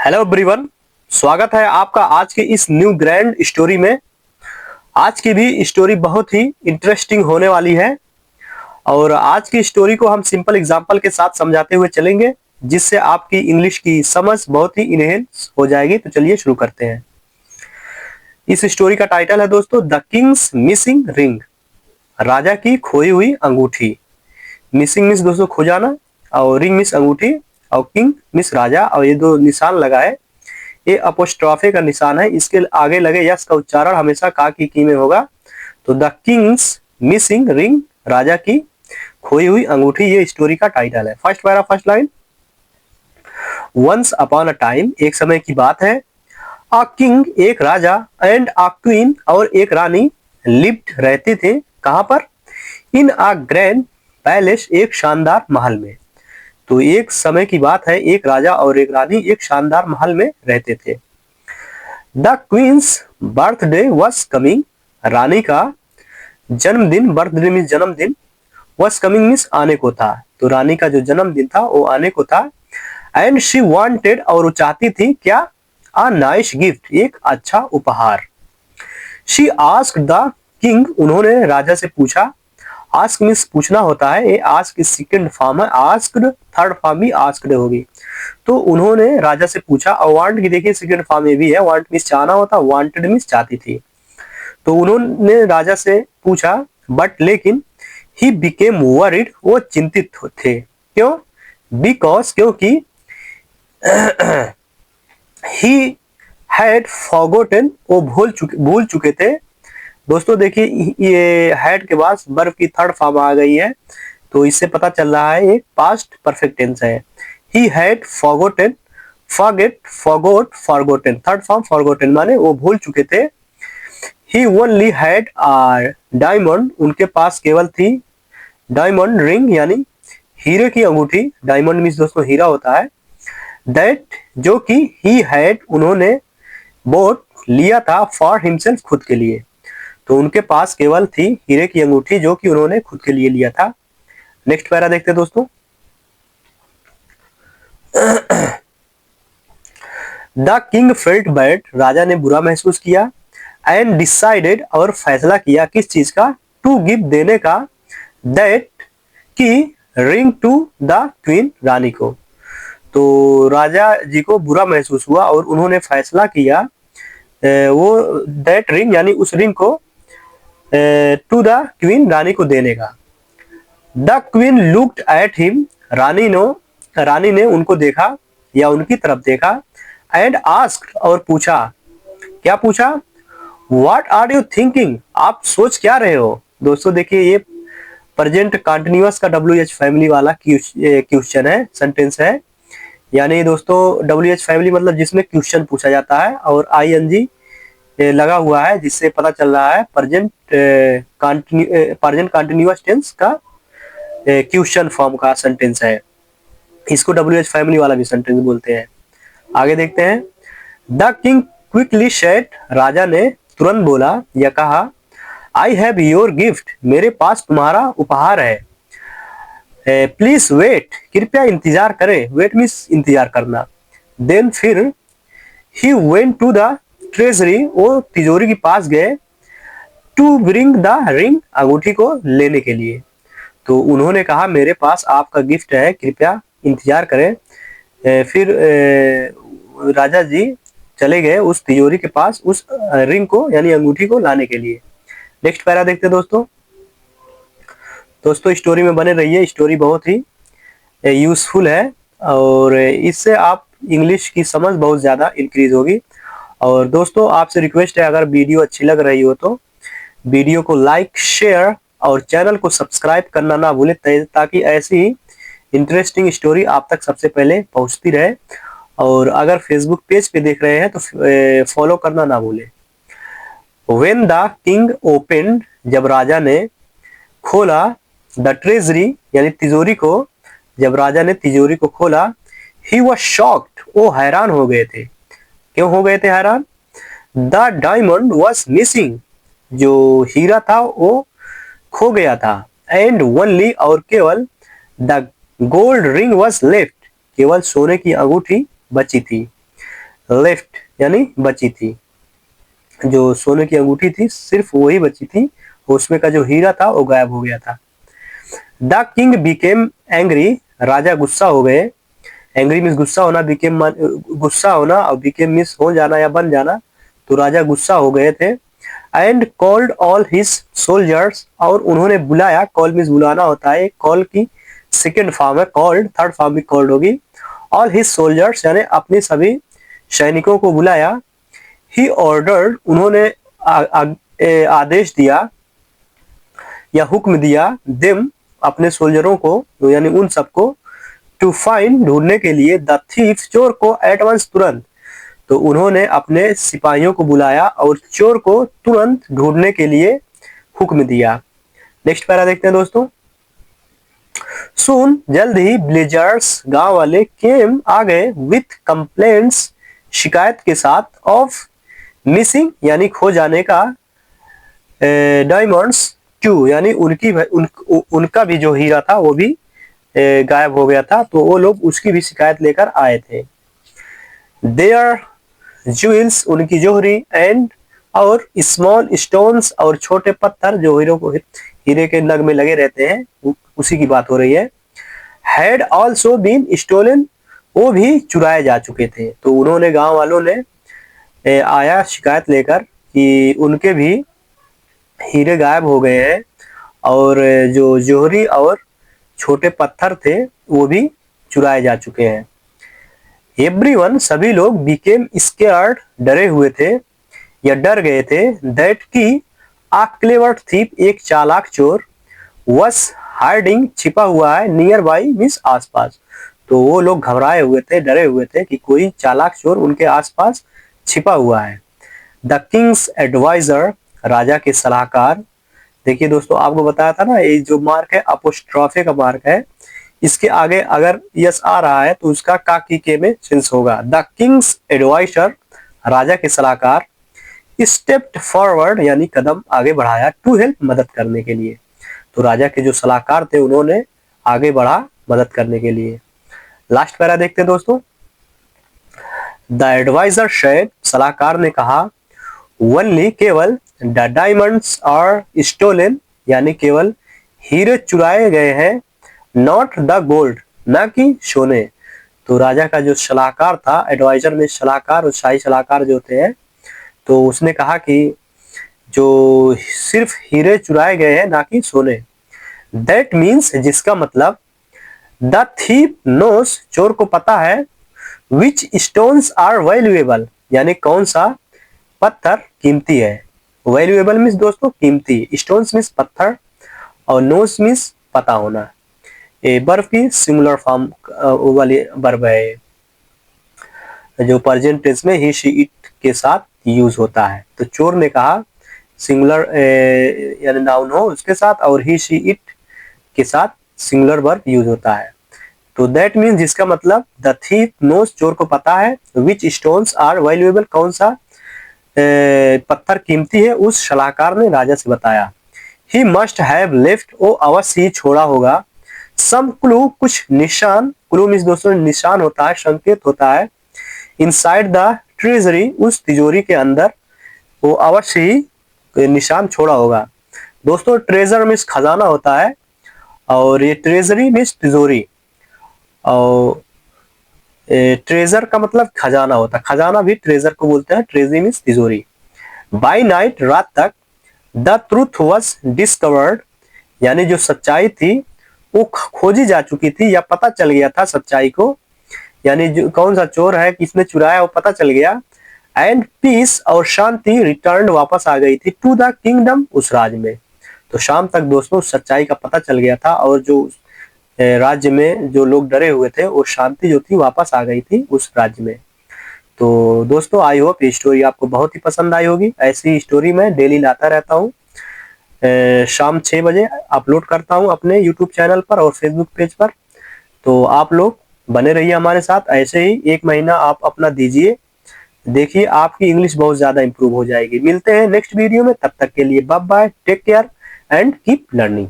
Hello everyone, स्वागत है आपका आज के इस न्यू ग्रैंड स्टोरी में। आज की भी स्टोरी बहुत ही इंटरेस्टिंग होने वाली है और आज की स्टोरी को हम सिंपल एग्जांपल के साथ समझाते हुए चलेंगे, जिससे आपकी इंग्लिश की समझ बहुत ही इनहेंस हो जाएगी। तो चलिए शुरू करते हैं। इस स्टोरी का टाइटल है दोस्तों द किंग्स मिसिंग रिंग, राजा की खोई हुई अंगूठी। मिसिंग मिस दोस्तों खो जाना और रिंग मिस अंगूठी और किंग मिस राजा, और ये दो निशान लगा है, ये अपोस्ट्रोफे का निशान है। इसके आगे लगे यस का उच्चारण हमेशा का की में होगा। तो द किंग्स मिसिंग रिंग, राजा की खोई हुई अंगूठी, ये स्टोरी का टाइटल है। First para first line, once upon a time, एक समय की बात है, अ किंग एक राजा एंड अ क्वीन और एक रानी लिव्ड रहते थे। कहां पर? इन अ ग्रैंड पैलेस, एक शानदार महल में। तो एक समय की बात है, एक राजा और एक रानी एक शानदार महल में रहते थे। The queen's birthday was coming, रानी का जन्मदिन, बर्थडे मीन्स जन्मदिन, वॉज कमिंग मीन्स आने को था। तो रानी का जो जन्मदिन था वो आने को था। एंड शी वांटेड, और वो चाहती थी क्या? अ नाइस गिफ्ट, एक अच्छा उपहार। शी आस्क्ड द किंग, उन्होंने राजा से पूछा। आस्क मीन्स पूछना होता है, ये आस्क की सेकंड फॉर्म है, आस्क्ड थर्ड फॉर्म भी आस्क्ड होगी। तो उन्होंने राजा से पूछा, और वांट की देखिए सेकंड फॉर्म में भी है, वांट मीन्स चाहना होता, वांटेड मीन्स चाहती थी। तो उन्होंने राजा से पूछा, बट लेकिन ही बिकेम वरिड, वो चिंतित थे। क्यों? बिकॉज, क्योंकि ही हैड फॉरगॉटन, वो भूल चुके थे। दोस्तों देखिए, ये हैड के बाद वर्ब की थर्ड फॉर्म आ गई है, तो इससे पता चल रहा है ये पास्ट परफेक्ट टेंस है। He had forgotten, forget, forgot, forgotten, third form forgotten माने वो भूल चुके थे। ही ओनली हैड आ डायमंड, उनके पास केवल थी डायमंड रिंग, यानी हीरे की अंगूठी। डायमंड मीन्स दोस्तों हीरा होता है। दैट, जो कि ही हैड, उन्होंने बोट लिया था, फॉर हिमसेल्फ, खुद के लिए। तो उनके पास केवल थी हीरे की अंगूठी जो कि उन्होंने खुद के लिए लिया था। नेक्स्ट पैरा देखते हैं दोस्तों। द किंग फेल्ट बैड, राजा ने बुरा महसूस किया। एंड डिसाइडेड, और फैसला किया किस चीज का? टू गिव, देने का, दैट की रिंग टू द क्वीन, रानी को। तो राजा जी को बुरा महसूस हुआ और उन्होंने फैसला किया वो दैट रिंग यानी उस रिंग को टू द क्वीन, रानी को देने का। The queen looked at him, रानी ने उनको देखा या उनकी तरफ देखा। एंड आस्क्ड, और पूछा। क्या पूछा? व्हाट आर यू थिंकिंग, आप सोच क्या रहे हो? दोस्तों देखिए, ये प्रेजेंट कंटिन्यूअस का WH फैमिली वाला क्वेश्चन है, सेंटेंस है। यानी दोस्तों WH फैमिली मतलब जिसमें क्वेश्चन पूछा जाता है और ING लगा हुआ है, जिससे पता चल रहा है प्रेजेंट कंटिन्यूअस टेंस का क्वेश्चन फॉर्म का सेंटेंस है। इसको WH फैमिली वाला भी सेंटेंस बोलते हैं। आगे देखते हैं। द किंग क्विकली सेड, राजा ने तुरंत बोला या कहा, आई हैव योर गिफ्ट, मेरे पास तुम्हारा उपहार है। प्लीज वेट, कृपया इंतजार करें, वेट मीन्स इंतजार करना। देन फिर he went to the treasury, वो तिजोरी के पास गए। टू ब्रिंग द रिंग, अंगूठी को लेने के लिए। तो उन्होंने कहा मेरे पास आपका गिफ्ट है, कृपया इंतजार करें। फिर राजा जी चले गए उस तिजोरी के पास उस रिंग को यानी अंगूठी को लाने के लिए। नेक्स्ट पैरा देखते हैं दोस्तों स्टोरी में बने रहिए, स्टोरी बहुत ही यूजफुल है और इससे आप इंग्लिश की समझ बहुत ज़्यादा इंक्रीज होगी। और दोस्तों आपसे रिक्वेस्ट है, अगर वीडियो अच्छी लग रही हो तो वीडियो को लाइक, शेयर और चैनल को सब्सक्राइब करना ना भूलें, ताकि ऐसी ही इंटरेस्टिंग स्टोरी आप तक सबसे पहले पहुंचती रहे। और अगर फेसबुक पेज पे देख रहे हैं तो फॉलो करना ना भूलें। When the king opened, जब राजा ने खोला, द ट्रेजरी यानी तिजोरी को, जब राजा ने तिजोरी को खोला, ही was shocked, वो हैरान हो गए थे। क्यों हो गए थे हैरान? द डायमंड was missing, जो हीरा था वो खो गया था। एंड ओनली, और केवल, the gold ring was left, केवल सोने की अंगूठी बची थी। लेफ्ट यानी बची थी, जो सोने की अंगूठी थी सिर्फ वही बची थी, उसमें का जो हीरा था वो गायब हो गया था। द किंग बिकेम एंग्री, राजा गुस्सा हो गए। एंग्री मीन्स गुस्सा होना, बिकेम गुस्सा होना, और बिकेम मीन्स हो जाना या बन जाना, तो राजा गुस्सा हो गए थे। And called all his soldiers, और उन्होंने बुलाया, कॉल मीन्स बुलाना होता है, कॉल की सेकेंड फॉर्म है कॉल्ड, थर्ड फॉर्म भी कॉल्ड होगी। ऑल हिज सोल्जर्स यानी अपने सभी सैनिकों को बुलाया। ही ऑर्डर्ड, उन्होंने आदेश दिया या हुक्म दिया, देम अपने सोल्जरों को, यानी उन सबको, टू फाइंड ढूंढने के लिए, द थीफ चोर को, एट वंस तुरंत। तो उन्होंने अपने सिपाहियों को बुलाया और चोर को तुरंत ढूंढने के लिए हुक्म दिया। नेक्स्ट पैरा देखते हैं दोस्तों। सून जल्द ही विलेजर्स गांव वाले केम आ गए विथ कंप्लेंट्स, शिकायत के साथ, ऑफ मिसिंग यानी खो जाने का, डायमंड्स टू यानी उनका भी जो हीरा था वो भी गायब हो गया था, तो वो लोग उसकी भी शिकायत लेकर आए थे। देयर ज्वेल्स उनकी जोहरी, एंड और स्मॉल स्टोन्स और छोटे पत्थर जो हीरे के नग में लगे रहते हैं, उसी की बात हो रही है। हैड ऑल्सो बीन स्टोलन, वो भी चुराए जा चुके थे। तो उन्होंने, गांव वालों ने आया शिकायत लेकर कि उनके भी हीरे गायब हो गए हैं, और जो जोहरी और छोटे पत्थर थे वो भी चुराए जा चुके हैं। एवरीवन सभी लोग, बिकेम स्केयर्ड डरे हुए थे या डर गए थे, दैट की आ क्लेवर थीप एक चालाक चोर, वस हाइडिंग छिपा हुआ है, नियर बाई मीन्स आसपास। तो वो लोग घबराए हुए थे, डरे हुए थे कि कोई चालाक चोर उनके आसपास छिपा हुआ है। द किंग्स एडवाइजर, राजा के सलाहकार। देखिए दोस्तों, आपको बताया था ना, ये जो मार्क है अपोस्ट्रोफे का मार्क है, इसके आगे अगर यस आ रहा है तो उसका का की के में सेंस होगा। द किंग्स एडवाइजर, राजा के सलाहकार, स्टेप्ड फॉरवर्ड यानी कदम आगे बढ़ाया, टू हेल्प मदद करने के लिए। तो राजा के जो सलाहकार थे उन्होंने आगे बढ़ा मदद करने के लिए। लास्ट पैरा देखते हैं दोस्तों। द एडवाइजर शेड, सलाहकार ने कहा, ओनली केवल, द डायमंड्स आर स्टोलन यानी केवल हीरे चुराए गए हैं, नॉट द गोल्ड ना कि सोने। तो राजा का जो सलाहकार था, एडवाइजर में सलाहकार और शाही सलाहकार जो होते हैं, तो उसने कहा कि जो सिर्फ हीरे चुराए गए हैं ना कि सोने। दैट मीन्स जिसका मतलब, द थीप नोस चोर को पता है, विच स्टोन्स आर वैल्यूएबल यानी कौन सा पत्थर कीमती है। वैल्यूएबल मीन्स दोस्तों कीमती, स्टोन्स मीन्स पत्थर, और नोस मीन्स पता होना। ए बर्फ की सिंगुलर फॉर्म वाली वर्ब है, जो प्रेजेंट टेंस में ही शी इट के साथ यूज होता है। तो चोर ने कहा, सिंगुलर यानी नाउन हो उसके साथ, और ही शी इट के साथ सिंगुलर वर्ब यूज होता है। तो दैट मीन्स जिसका मतलब, द थीफ नोस चोर को पता है, विच स्टोन्स आर वैल्यूएबल कौन सा पत्थर कीमती है, उस सलाहकार ने राजा से बताया। ही मस्ट हैव लेफ्ट, वो अवश्य ही छोड़ा होगा, सम क्लू कुछ निशान, क्लू मीन्स दोस्तों निशान होता है, संकेत होता है, इनसाइड द ट्रेजरी उस तिजोरी के अंदर वो अवश्य ही निशान छोड़ा होगा। दोस्तों ट्रेजर मीन्स खजाना होता है, और ये ट्रेजरी मीन्स तिजोरी, और ट्रेजर का मतलब खजाना होता है, खजाना भी ट्रेजर को बोलते हैं, ट्रेजरी मीन्स तिजोरी। बाय नाइट रात तक, द ट्रूथ वॉज डिस्कवर्ड यानी जो सच्चाई थी वो खोजी जा चुकी थी या पता चल गया था सच्चाई को, यानी जो कौन सा चोर है, किसने चुराया वो पता चल गया। एंड पीस और शांति रिटर्न वापस आ गई थी, टू द किंगडम उस राज्य में। तो शाम तक दोस्तों सच्चाई का पता चल गया था, और जो राज्य में जो लोग डरे हुए थे वो शांति जो थी वापस आ गई थी उस राज्य में। तो दोस्तों आई होप ये स्टोरी आपको बहुत ही पसंद आई होगी। ऐसी स्टोरी मैं डेली लाता रहता हूँ, शाम 6 बजे अपलोड करता हूँ अपने यूट्यूब चैनल पर और फेसबुक पेज पर। तो आप लोग बने रहिए हमारे साथ, ऐसे ही 1 महीना आप अपना दीजिए, देखिए आपकी इंग्लिश बहुत ज्यादा इंप्रूव हो जाएगी। मिलते हैं नेक्स्ट वीडियो में, तब तक के लिए bye bye, take care and keep learning.